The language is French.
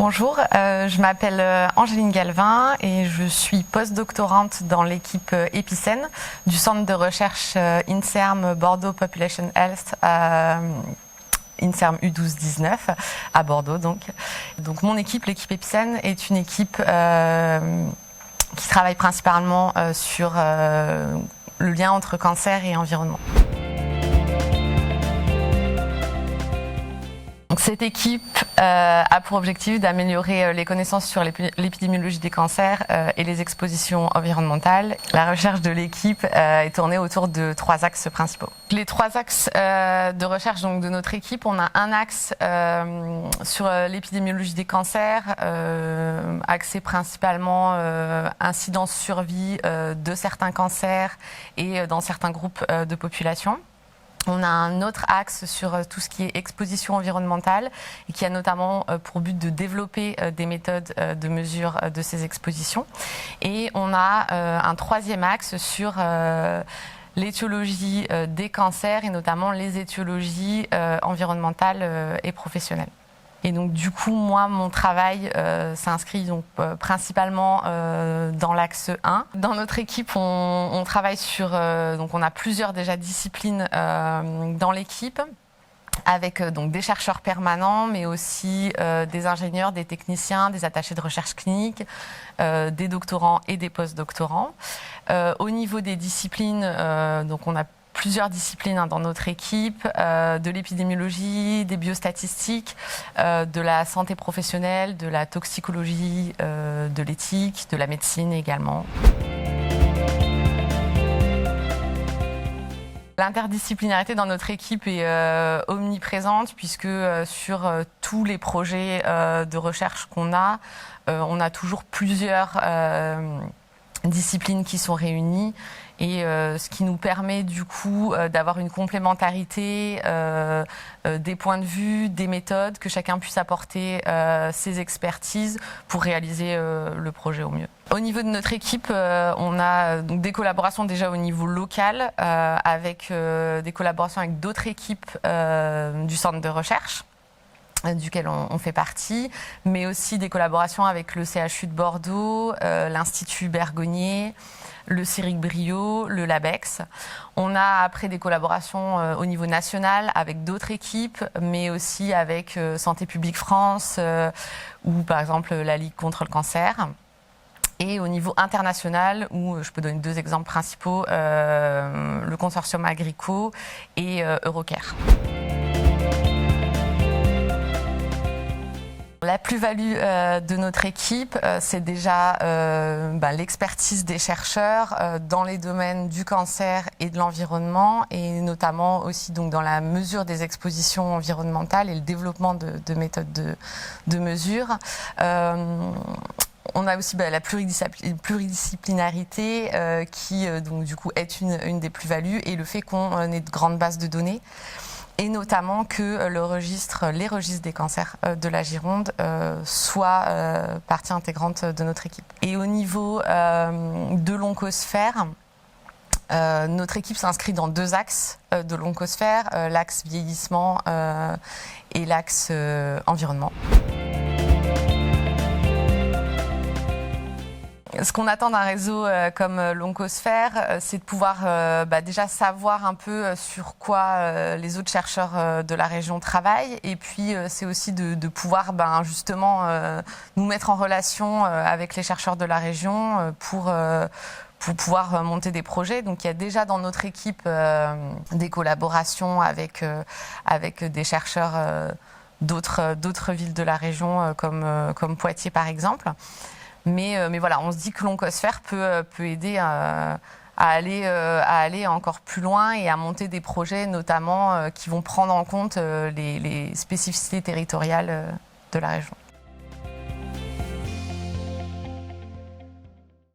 Bonjour, je m'appelle Angéline Galvin et je suis postdoctorante dans l'équipe Epicène du centre de recherche INSERM Bordeaux Population Health, INSERM U12-19 à Bordeaux. Donc mon équipe, l'équipe Epicène, est une équipe qui travaille principalement sur le lien entre cancer et environnement. Donc cette équipe a pour objectif d'améliorer les connaissances sur l'épidémiologie des cancers et les expositions environnementales. La recherche de l'équipe est tournée autour de 3 axes principaux. Les 3 axes de recherche donc, de notre équipe, on a un axe sur l'épidémiologie des cancers, axé principalement incidence survie de certains cancers et dans certains groupes de population. On a un autre axe sur tout ce qui est exposition environnementale et qui a notamment pour but de développer des méthodes de mesure de ces expositions. Et on a un 3e axe sur l'étiologie des cancers et notamment les étiologies environnementales et professionnelles. Et donc du coup, moi, mon travail s'inscrit donc principalement dans l'axe 1. Dans notre équipe, on travaille sur, donc on a plusieurs déjà disciplines dans l'équipe, avec donc des chercheurs permanents, mais aussi des ingénieurs, des techniciens, des attachés de recherche clinique, des doctorants et des post-doctorants. Au niveau des disciplines, donc on a plusieurs disciplines dans notre équipe, de l'épidémiologie, des biostatistiques, de la santé professionnelle, de la toxicologie, de l'éthique, de la médecine également. L'interdisciplinarité dans notre équipe est omniprésente puisque sur tous les projets de recherche qu'on a, on a toujours plusieurs disciplines qui sont réunies et ce qui nous permet du coup d'avoir une complémentarité des points de vue, des méthodes, que chacun puisse apporter ses expertises pour réaliser le projet au mieux. Au niveau de notre équipe, on a donc des collaborations déjà au niveau local avec des collaborations avec d'autres équipes du centre de recherche duquel on fait partie, mais aussi des collaborations avec le CHU de Bordeaux, l'Institut Bergonié, le CIRIC Brio, le LABEX. On a après des collaborations au niveau national avec d'autres équipes, mais aussi avec Santé publique France ou par exemple la Ligue contre le cancer. Et au niveau international, où je peux donner 2 exemples principaux, le consortium Agrico et Eurocare. La plus-value de notre équipe, c'est déjà l'expertise des chercheurs dans les domaines du cancer et de l'environnement, et notamment aussi donc, dans la mesure des expositions environnementales et le développement de méthodes de mesure. On a aussi la pluridisciplinarité qui donc, du coup, est une des plus-values, et le fait qu'on ait de grandes bases de données. Et notamment que les registres des cancers de la Gironde soient partie intégrante de notre équipe. Et au niveau de l'oncosphère, notre équipe s'inscrit dans 2 axes de l'oncosphère, l'axe vieillissement et l'axe environnement. Ce qu'on attend d'un réseau comme l'oncosphère, c'est de pouvoir déjà savoir un peu sur quoi les autres chercheurs de la région travaillent, et puis c'est aussi de pouvoir justement nous mettre en relation avec les chercheurs de la région pour pouvoir monter des projets. Donc il y a déjà dans notre équipe des collaborations avec des chercheurs d'autres villes de la région comme Poitiers par exemple. Mais voilà, on se dit que l'oncosphère peut aider à aller encore plus loin et à monter des projets notamment qui vont prendre en compte les spécificités territoriales de la région.